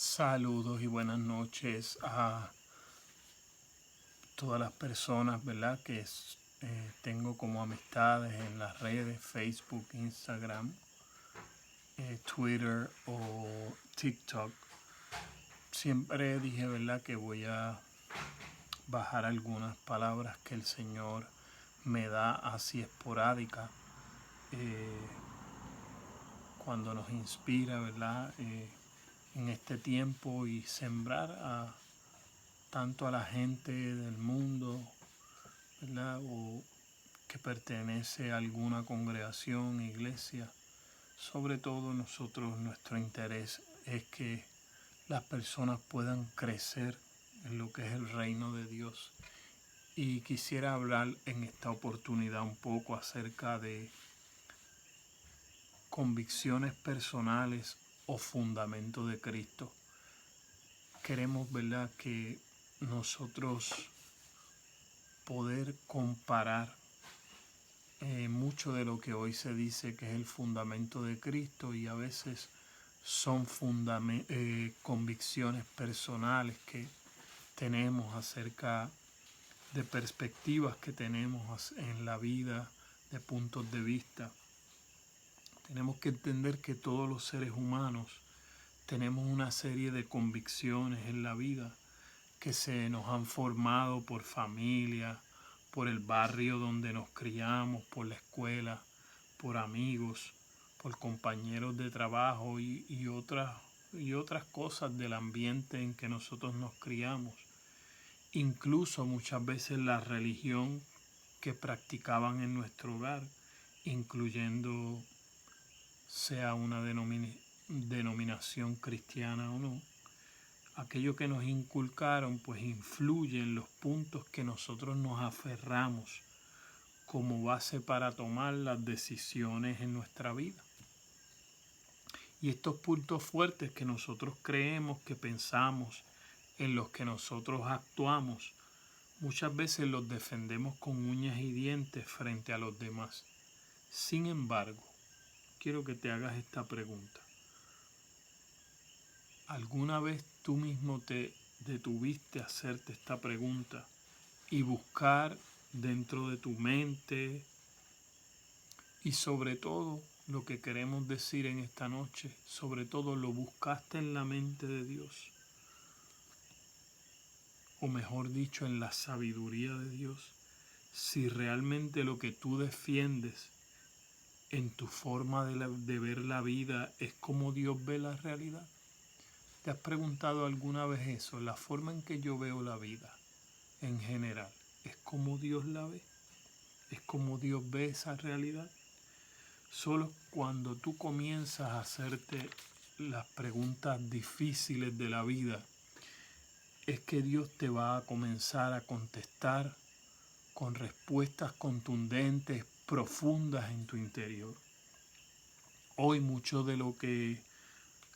Saludos y buenas noches a todas las personas, ¿verdad? Que tengo como amistades en las redes, Facebook, Instagram, Twitter o TikTok. Siempre dije, ¿verdad? Que voy a bajar algunas palabras que el Señor me da así esporádica cuando nos inspira, ¿verdad? En este tiempo y sembrar tanto a la gente del mundo, ¿verdad? O que pertenece a alguna congregación, iglesia. Sobre todo nuestro interés es que las personas puedan crecer en lo que es el reino de Dios. Y quisiera hablar en esta oportunidad un poco acerca de convicciones personales o fundamento de Cristo. Queremos, ¿verdad?, que nosotros poder comparar mucho de lo que hoy se dice que es el fundamento de Cristo, y a veces son convicciones personales que tenemos acerca de perspectivas que tenemos en la vida, de puntos de vista. Tenemos que entender que todos los seres humanos tenemos una serie de convicciones en la vida que se nos han formado por familia, por el barrio donde nos criamos, por la escuela, por amigos, por compañeros de trabajo y otras cosas del ambiente en que nosotros nos criamos. Incluso muchas veces la religión que practicaban en nuestro hogar, incluyendo sea una denominación cristiana o no. Aquello que nos inculcaron pues influye en los puntos que nosotros nos aferramos como base para tomar las decisiones en nuestra vida. Y estos puntos fuertes que nosotros creemos, que pensamos, en los que nosotros actuamos, muchas veces los defendemos con uñas y dientes frente a los demás. Sin embargo, quiero que te hagas esta pregunta. ¿Alguna vez tú mismo te detuviste a hacerte esta pregunta y buscar dentro de tu mente, y sobre todo lo que queremos decir en esta noche, sobre todo lo buscaste en la mente de Dios, o mejor dicho, en la sabiduría de Dios, si realmente lo que tú defiendes en tu forma de ver la vida es como Dios ve la realidad? ¿Te has preguntado alguna vez eso? La forma en que yo veo la vida en general, ¿es como Dios la ve? ¿Es como Dios ve esa realidad? Solo cuando tú comienzas a hacerte las preguntas difíciles de la vida es que Dios te va a comenzar a contestar con respuestas contundentes, profundas en tu interior. Hoy mucho de lo que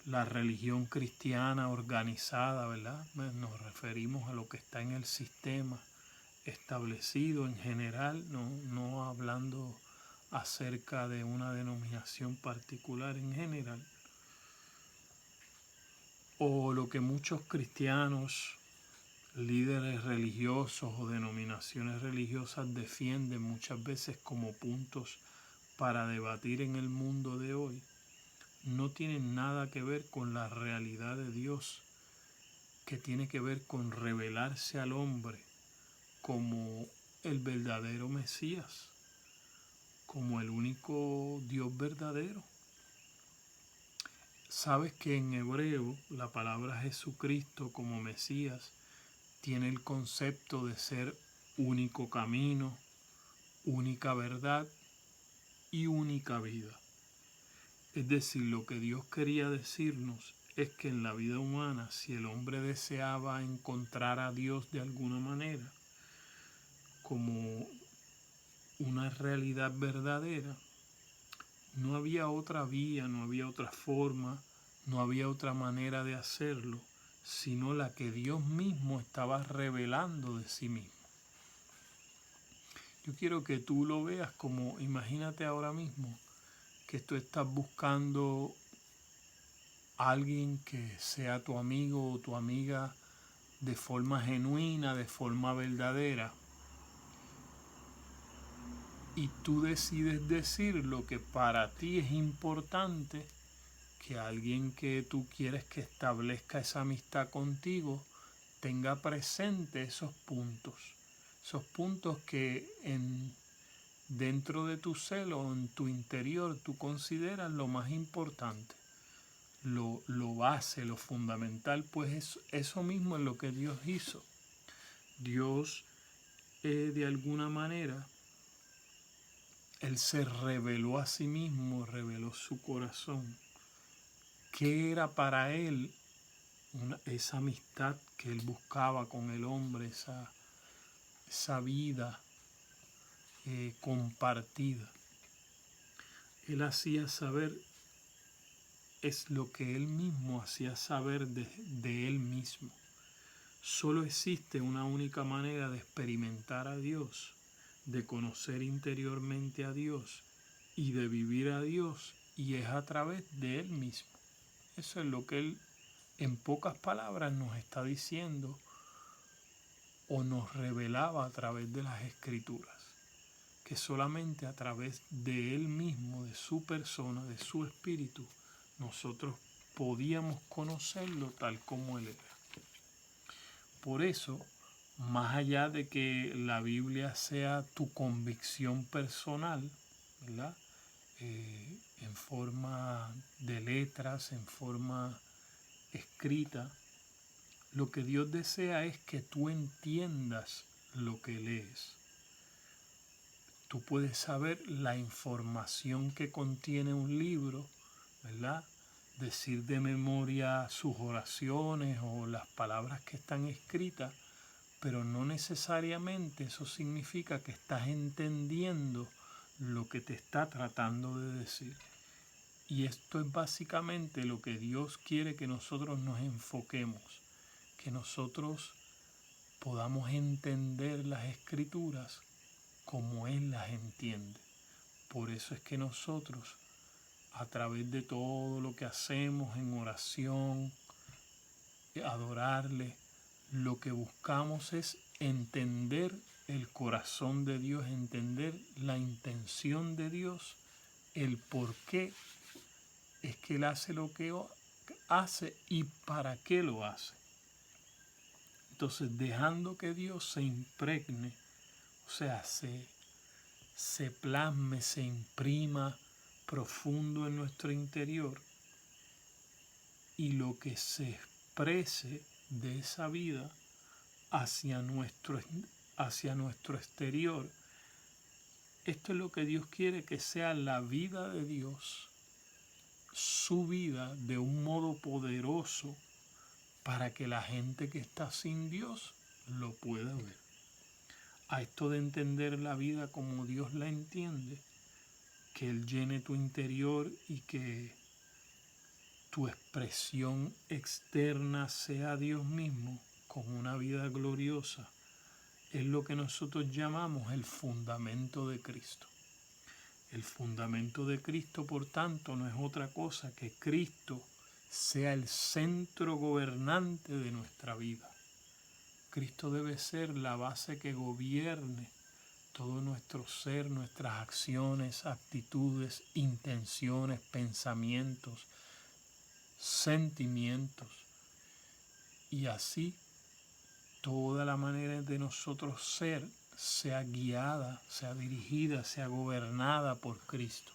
la religión cristiana organizada, ¿verdad? Nos referimos a lo que está en el sistema establecido en general, no hablando acerca de una denominación particular en general, o lo que muchos cristianos, líderes religiosos o denominaciones religiosas defienden muchas veces como puntos para debatir en el mundo de hoy, no tienen nada que ver con la realidad de Dios, que tiene que ver con revelarse al hombre como el verdadero Mesías, como el único Dios verdadero. Sabes que en hebreo la palabra Jesucristo como Mesías tiene el concepto de ser único camino, única verdad y única vida. Es decir, lo que Dios quería decirnos es que en la vida humana, si el hombre deseaba encontrar a Dios de alguna manera, como una realidad verdadera, no había otra vía, no había otra forma, no había otra manera de hacerlo, sino la que Dios mismo estaba revelando de sí mismo. Yo quiero que tú lo veas como, imagínate ahora mismo que tú estás buscando alguien que sea tu amigo o tu amiga de forma genuina, de forma verdadera, y tú decides decir lo que para ti es importante, que alguien que tú quieres que establezca esa amistad contigo tenga presente esos puntos que dentro de tu ser o en tu interior tú consideras lo más importante, lo base, lo fundamental. Pues eso mismo es lo que Dios hizo. Dios, de alguna manera, Él se reveló a sí mismo, reveló su corazón. ¿Qué era para Él esa amistad que Él buscaba con el hombre, esa vida compartida? Él hacía saber, es lo que Él mismo hacía saber de Él mismo. Solo existe una única manera de experimentar a Dios, de conocer interiormente a Dios y de vivir a Dios, y es a través de Él mismo. Eso es lo que Él, en pocas palabras, nos está diciendo o nos revelaba a través de las Escrituras, que solamente a través de Él mismo, de su persona, de su espíritu, nosotros podíamos conocerlo tal como Él era. Por eso, más allá de que la Biblia sea tu convicción personal, ¿verdad? En forma de letras, en forma escrita, lo que Dios desea es que tú entiendas lo que lees. Tú puedes saber la información que contiene un libro, ¿verdad? Decir de memoria sus oraciones o las palabras que están escritas, pero no necesariamente eso significa que estás entendiendo lo que te está tratando de decir. Y esto es básicamente lo que Dios quiere que nosotros nos enfoquemos, que nosotros podamos entender las Escrituras como Él las entiende. Por eso es que nosotros, a través de todo lo que hacemos en oración, adorarle, lo que buscamos es entender el corazón de Dios, entender la intención de Dios, el por qué es que Él hace lo que hace y para qué lo hace. Entonces, dejando que Dios se impregne, o sea, se plasme, se imprima profundo en nuestro interior, y lo que se exprese de esa vida hacia nuestro exterior. Esto es lo que Dios quiere que sea la vida de Dios, su vida, de un modo poderoso para que la gente que está sin Dios lo pueda ver. A esto de entender la vida como Dios la entiende, que Él llene tu interior y que tu expresión externa sea Dios mismo con una vida gloriosa, es lo que nosotros llamamos el fundamento de Cristo. El fundamento de Cristo, por tanto, no es otra cosa que Cristo sea el centro gobernante de nuestra vida. Cristo debe ser la base que gobierne todo nuestro ser, nuestras acciones, actitudes, intenciones, pensamientos, sentimientos, y así toda la manera de nosotros ser sea guiada, sea dirigida, sea gobernada por Cristo.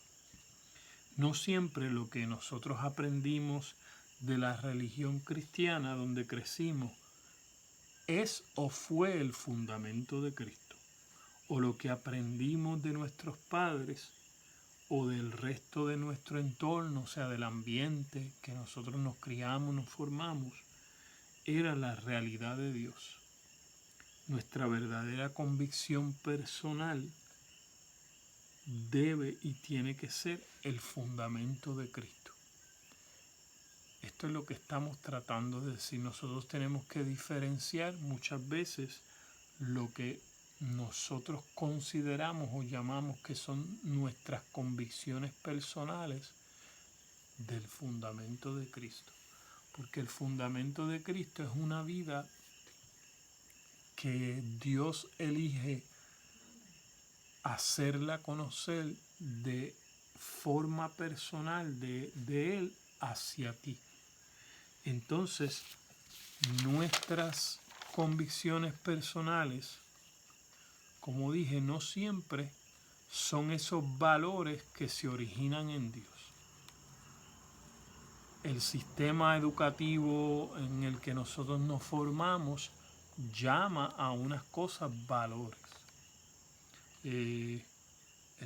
No siempre lo que nosotros aprendimos de la religión cristiana donde crecimos es o fue el fundamento de Cristo, o lo que aprendimos de nuestros padres o del resto de nuestro entorno, o sea, del ambiente que nosotros nos criamos, nos formamos, era la realidad de Dios. Nuestra verdadera convicción personal debe y tiene que ser el fundamento de Cristo. Esto es lo que estamos tratando de decir. Nosotros tenemos que diferenciar muchas veces lo que nosotros consideramos o llamamos que son nuestras convicciones personales del fundamento de Cristo. porque el fundamento de Cristo es una vida que Dios elige hacerla conocer de forma personal de Él hacia ti. Entonces, nuestras convicciones personales, como dije, no siempre son esos valores que se originan en Dios. El sistema educativo en el que nosotros nos formamos llama a unas cosas valores. El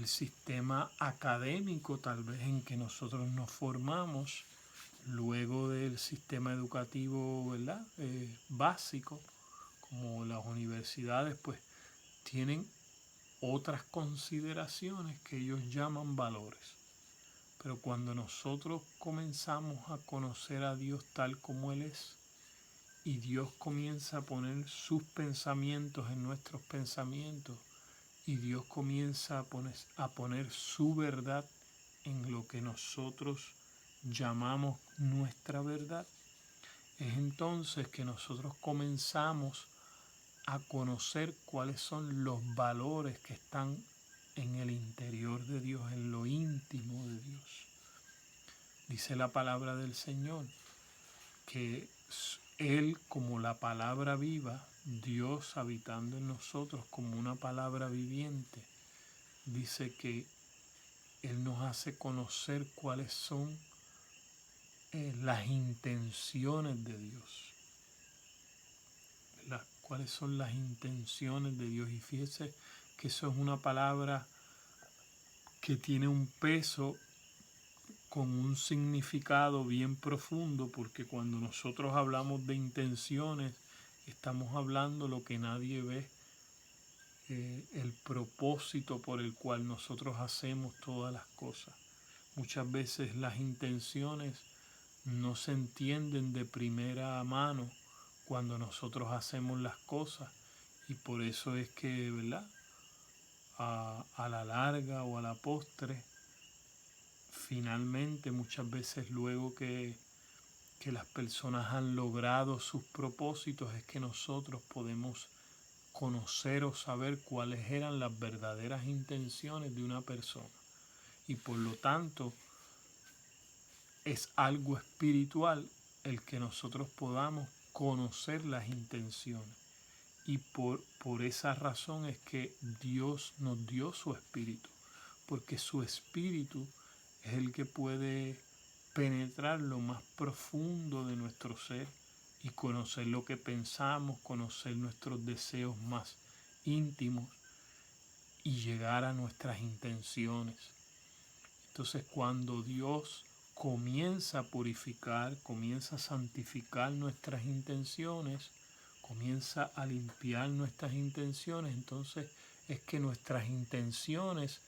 sistema académico tal vez en que nosotros nos formamos luego del sistema educativo, ¿verdad? Básico, como las universidades, pues tienen otras consideraciones que ellos llaman valores. Pero cuando nosotros comenzamos a conocer a Dios tal como Él es, y Dios comienza a poner sus pensamientos en nuestros pensamientos, y Dios comienza a poner su verdad en lo que nosotros llamamos nuestra verdad, es entonces que nosotros comenzamos a conocer cuáles son los valores que están en el interior de Dios, en lo íntimo de Dios. Dice la palabra del Señor que Él, como la palabra viva, Dios habitando en nosotros como una palabra viviente, dice que Él nos hace conocer cuáles son las intenciones de Dios. ¿Cuáles son las intenciones de Dios? Y fíjese que eso es una palabra que tiene un peso con un significado bien profundo, porque cuando nosotros hablamos de intenciones, estamos hablando lo que nadie ve, el propósito por el cual nosotros hacemos todas las cosas. Muchas veces las intenciones no se entienden de primera mano cuando nosotros hacemos las cosas, y por eso es que, ¿verdad?, a la larga o a la postre, finalmente muchas veces luego que las personas han logrado sus propósitos, es que nosotros podemos conocer o saber cuáles eran las verdaderas intenciones de una persona. Y por lo tanto es algo espiritual el que nosotros podamos conocer las intenciones. Y por esa razón es que Dios nos dio su espíritu, porque su espíritu es el que puede penetrar lo más profundo de nuestro ser y conocer lo que pensamos, conocer nuestros deseos más íntimos y llegar a nuestras intenciones. Entonces, cuando Dios comienza a purificar, comienza a santificar nuestras intenciones, comienza a limpiar nuestras intenciones, entonces es que nuestras intenciones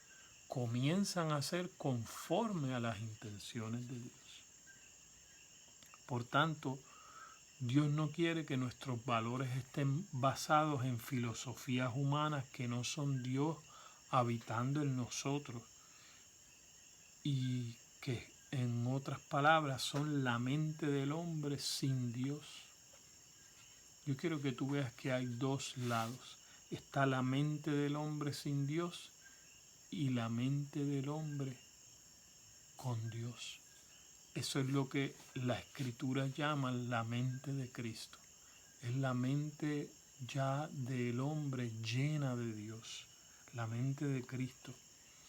comienzan a ser conforme a las intenciones de Dios. Por tanto, Dios no quiere que nuestros valores estén basados en filosofías humanas que no son Dios habitando en nosotros, y que en otras palabras son la mente del hombre sin Dios. Yo quiero que tú veas que hay dos lados. Está la mente del hombre sin Dios y la mente del hombre con Dios. Eso es lo que la Escritura llama la mente de Cristo. Es la mente ya del hombre llena de Dios, la mente de Cristo.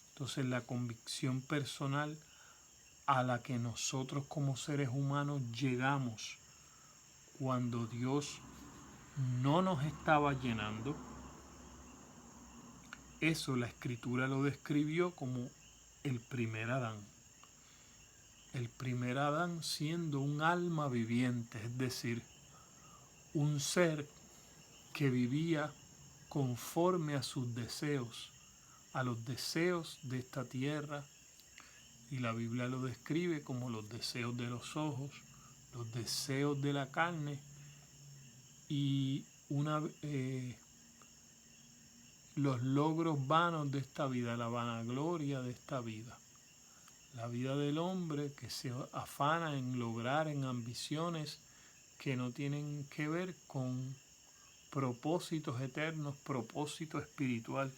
Entonces la convicción personal a la que nosotros como seres humanos llegamos cuando Dios no nos estaba llenando, eso la Escritura lo describió como el primer Adán. El primer Adán siendo un alma viviente, es decir, un ser que vivía conforme a sus deseos, a los deseos de esta tierra, y la Biblia lo describe como los deseos de los ojos, los deseos de la carne y los logros vanos de esta vida, la vanagloria de esta vida. La vida del hombre que se afana en lograr en ambiciones que no tienen que ver con propósitos eternos, propósito espiritual.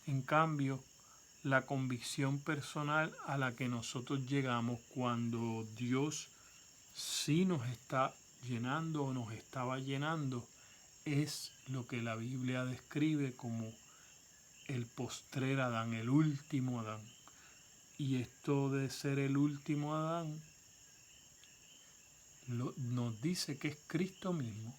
En cambio, la convicción personal a la que nosotros llegamos cuando Dios sí nos está llenando o nos estaba llenando es lo que la Biblia describe como el postrer Adán, el último Adán. Y esto de ser el último Adán nos dice que es Cristo mismo,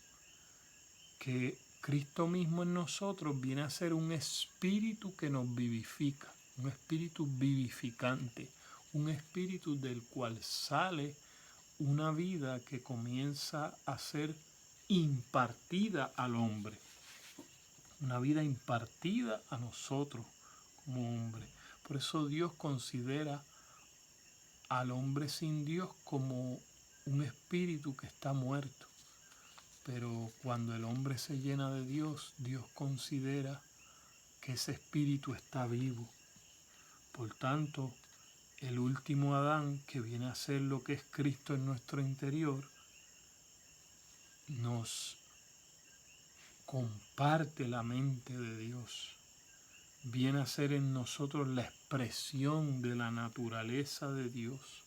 que Cristo mismo en nosotros viene a ser un espíritu que nos vivifica, un espíritu vivificante, un espíritu del cual sale una vida que comienza a ser impartida al hombre, una vida impartida a nosotros como hombre. Por eso Dios considera al hombre sin Dios como un espíritu que está muerto. Pero cuando el hombre se llena de Dios, Dios considera que ese espíritu está vivo. Por tanto, el último Adán, que viene a ser lo que es Cristo en nuestro interior, nos comparte la mente de Dios. Viene a ser en nosotros la expresión de la naturaleza de Dios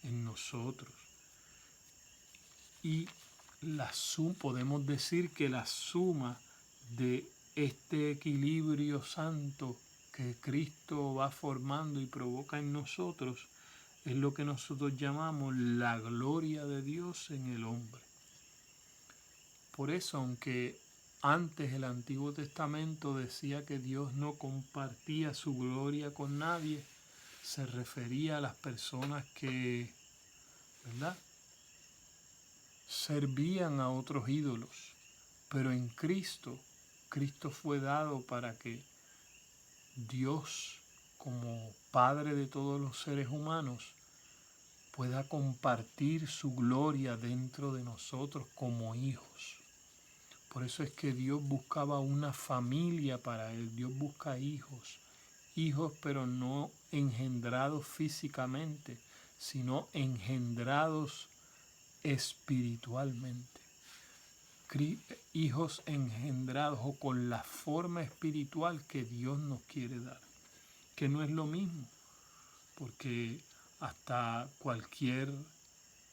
en nosotros. Y podemos decir que la suma de este equilibrio santo que Cristo va formando y provoca en nosotros es lo que nosotros llamamos la gloria de Dios en el hombre. Por eso, aunque antes el Antiguo Testamento decía que Dios no compartía su gloria con nadie, se refería a las personas que, ¿verdad?, servían a otros ídolos. Pero en Cristo fue dado para que Dios, como Padre de todos los seres humanos, pueda compartir su gloria dentro de nosotros como hijos. Por eso es que Dios buscaba una familia para Él. Dios busca hijos pero no engendrados físicamente, sino engendrados espiritualmente. Hijos engendrados o con la forma espiritual que Dios nos quiere dar, que no es lo mismo, porque hasta cualquier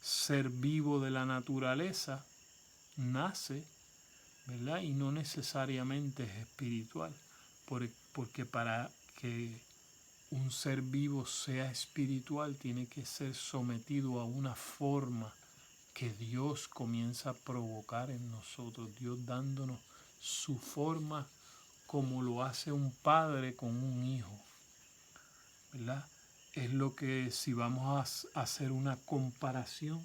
ser vivo de la naturaleza nace, ¿verdad?, y no necesariamente es espiritual, porque para que un ser vivo sea espiritual tiene que ser sometido a una forma que Dios comienza a provocar en nosotros, Dios dándonos su forma como lo hace un padre con un hijo, ¿verdad? Es lo que, si vamos a hacer una comparación,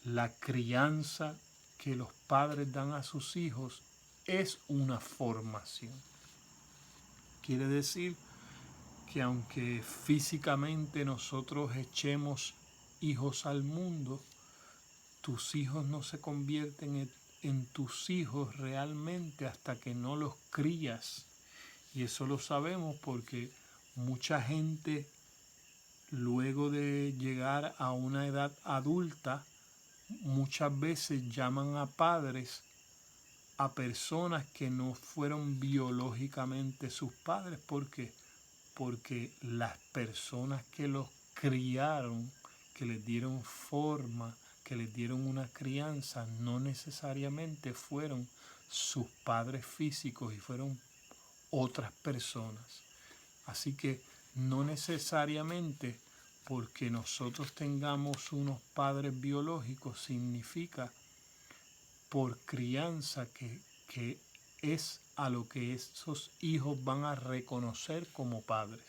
la crianza que los padres dan a sus hijos es una formación. Quiere decir que aunque físicamente nosotros echemos hijos al mundo, tus hijos no se convierten en tus hijos realmente hasta que no los crías. Y eso lo sabemos porque mucha gente, luego de llegar a una edad adulta, muchas veces llaman a padres a personas que no fueron biológicamente sus padres. ¿Por qué? Porque las personas que los criaron, que les dieron forma, que les dieron una crianza, no necesariamente fueron sus padres físicos y fueron otras personas. Así que no necesariamente porque nosotros tengamos unos padres biológicos significa por crianza que es a lo que esos hijos van a reconocer como padres.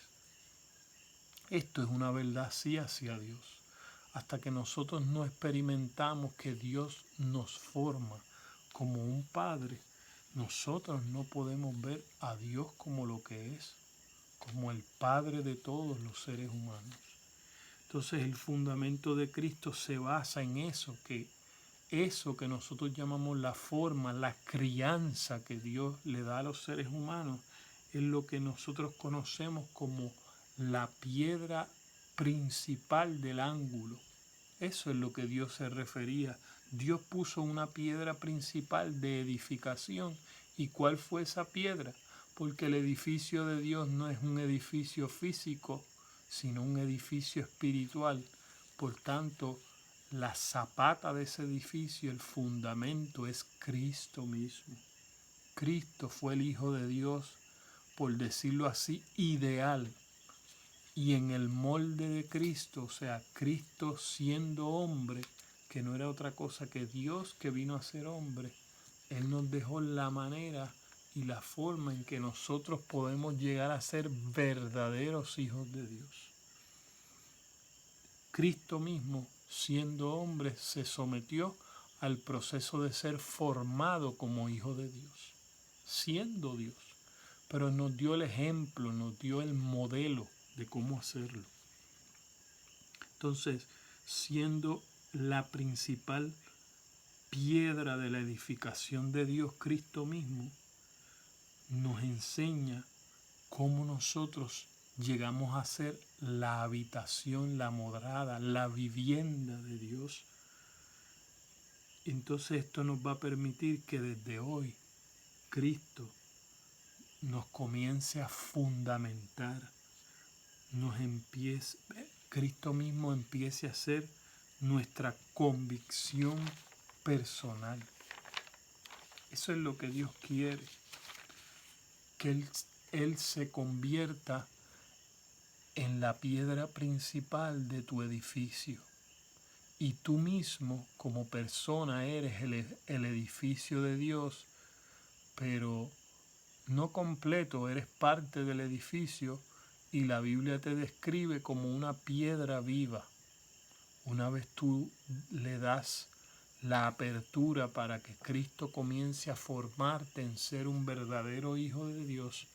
Esto es una verdad sí hacia Dios. Hasta que nosotros no experimentamos que Dios nos forma como un padre, nosotros no podemos ver a Dios como lo que es, como el Padre de todos los seres humanos. Entonces el fundamento de Cristo se basa en eso que nosotros llamamos la forma, la crianza que Dios le da a los seres humanos, es lo que nosotros conocemos como la piedra principal del ángulo. Eso es lo que Dios se refería. Dios puso una piedra principal de edificación. ¿Y cuál fue esa piedra? Porque el edificio de Dios no es un edificio físico, sino un edificio espiritual. Por tanto, la zapata de ese edificio, el fundamento, es Cristo mismo. Cristo fue el Hijo de Dios, por decirlo así, ideal. Y en el molde de Cristo, o sea, Cristo siendo hombre, que no era otra cosa que Dios que vino a ser hombre, Él nos dejó la manera y la forma en que nosotros podemos llegar a ser verdaderos hijos de Dios. Cristo mismo, siendo hombre, se sometió al proceso de ser formado como hijo de Dios, siendo Dios, pero nos dio el ejemplo, nos dio el modelo de cómo hacerlo. Entonces, siendo la principal piedra de la edificación de Dios, Cristo mismo, nos enseña cómo nosotros llegamos a ser la habitación, la morada, la vivienda de Dios. Entonces esto nos va a permitir que desde hoy Cristo nos comience a fundamentar, Cristo mismo empiece a ser nuestra convicción personal. Eso es lo que Dios quiere, que Él se convierta en la piedra principal de tu edificio. Y tú mismo, como persona, eres el edificio de Dios, pero no completo, eres parte del edificio y la Biblia te describe como una piedra viva. Una vez tú le das la apertura para que Cristo comience a formarte en ser un verdadero hijo de Dios,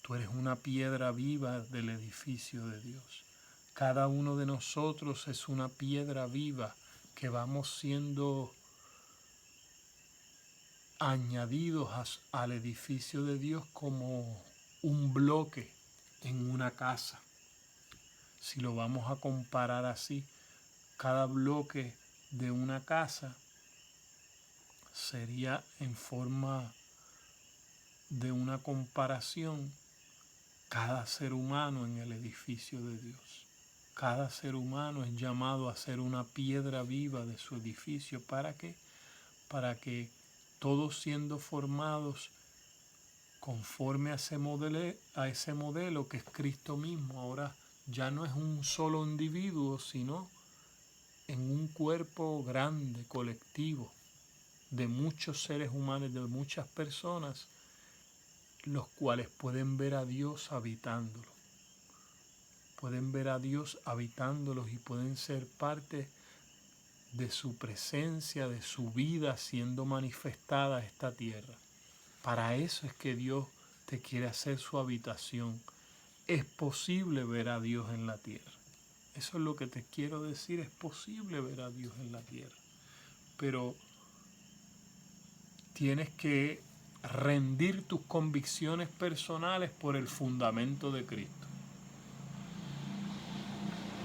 tú eres una piedra viva del edificio de Dios. Cada uno de nosotros es una piedra viva que vamos siendo añadidos al edificio de Dios como un bloque en una casa. Si lo vamos a comparar así, cada bloque de una casa sería en forma de una comparación cada ser humano en el edificio de Dios. Cada ser humano es llamado a ser una piedra viva de su edificio. ¿Para qué? Para que todos siendo formados conforme a ese modelo que es Cristo mismo. Ahora ya no es un solo individuo, sino en un cuerpo grande, colectivo, de muchos seres humanos, de muchas personas, los cuales pueden ver a Dios habitándolo. Pueden ver a Dios habitándolos y pueden ser parte de su presencia, de su vida siendo manifestada a esta tierra. Para eso es que Dios te quiere hacer su habitación. Es posible ver a Dios en la tierra. Eso es lo que te quiero decir, es posible ver a Dios en la tierra. Pero tienes que rendir tus convicciones personales por el fundamento de Cristo.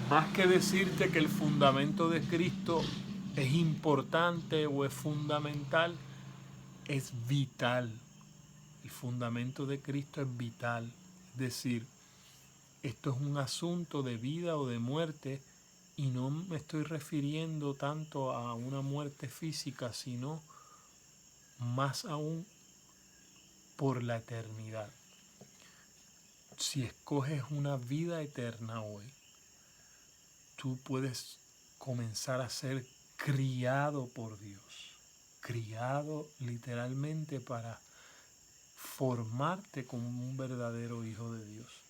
Más que decirte que el fundamento de Cristo es importante o es fundamental, es vital. El fundamento de Cristo es vital. Es decir, esto es un asunto de vida o de muerte y no me estoy refiriendo tanto a una muerte física, sino más aún por la eternidad. Si escoges una vida eterna hoy, tú puedes comenzar a ser criado por Dios, criado literalmente para formarte como un verdadero hijo de Dios.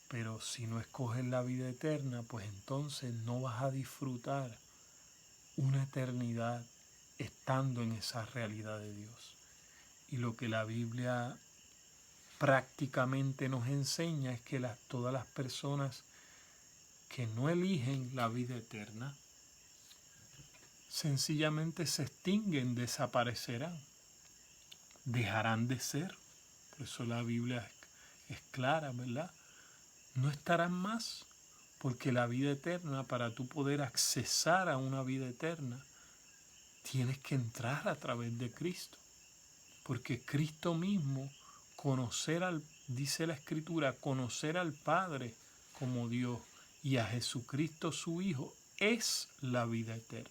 Pero si no escoges la vida eterna, pues entonces no vas a disfrutar una eternidad estando en esa realidad de Dios. Y lo que la Biblia prácticamente nos enseña es que todas las personas que no eligen la vida eterna, sencillamente se extinguen, desaparecerán, dejarán de ser. Por eso la Biblia es clara, ¿verdad? no estarán más, porque la vida eterna, para tú poder accesar a una vida eterna, tienes que entrar a través de Cristo, porque Cristo mismo, dice la Escritura, conocer al Padre como Dios y a Jesucristo su Hijo es la vida eterna.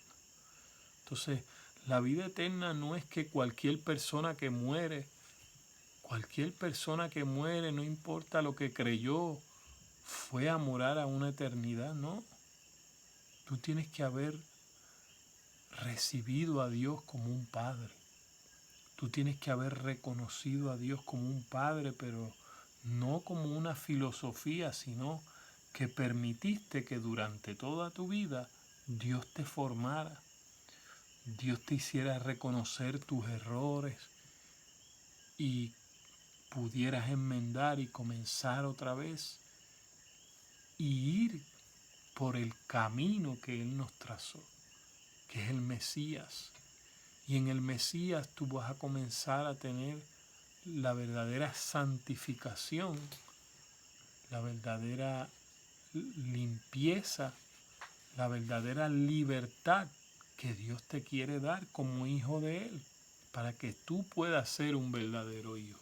Entonces, la vida eterna no es que cualquier persona que muere, no importa lo que creyó, fue a morar a una eternidad, no. Tú tienes que haber recibido a Dios como un Padre. Tú tienes que haber reconocido a Dios como un Padre, pero no como una filosofía, sino que permitiste que durante toda tu vida Dios te formara, Dios te hiciera reconocer tus errores y pudieras enmendar y comenzar otra vez y ir por el camino que Él nos trazó, que es el Mesías. Y en el Mesías tú vas a comenzar a tener la verdadera santificación, la verdadera limpieza, la verdadera libertad que Dios te quiere dar como hijo de Él, para que tú puedas ser un verdadero hijo.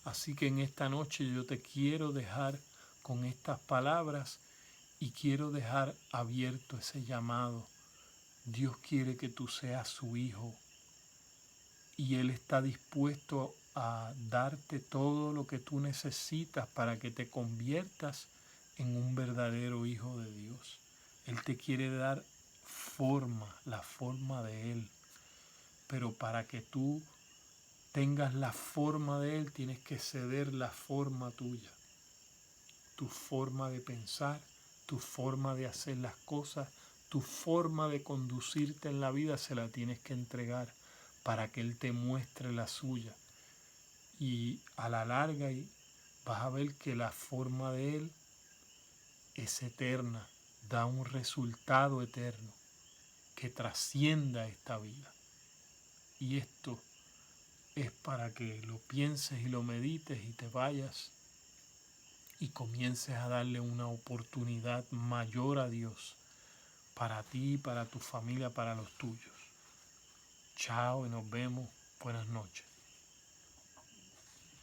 Así que en esta noche yo te quiero dejar con estas palabras y quiero dejar abierto ese llamado. Dios quiere que tú seas su hijo y Él está dispuesto a darte todo lo que tú necesitas para que te conviertas en un verdadero hijo de Dios. Él te quiere dar forma, la forma de Él, pero para que tú tengas la forma de Él tienes que ceder la forma tuya, tu forma de pensar, tu forma de hacer las cosas, tu forma de conducirte en la vida se la tienes que entregar para que Él te muestre la suya. Y a la larga vas a ver que la forma de Él es eterna, da un resultado eterno que trascienda esta vida. Y esto es para que lo pienses y lo medites y te vayas y comiences a darle una oportunidad mayor a Dios para ti, para tu familia, para los tuyos. Chao y nos vemos. Buenas noches.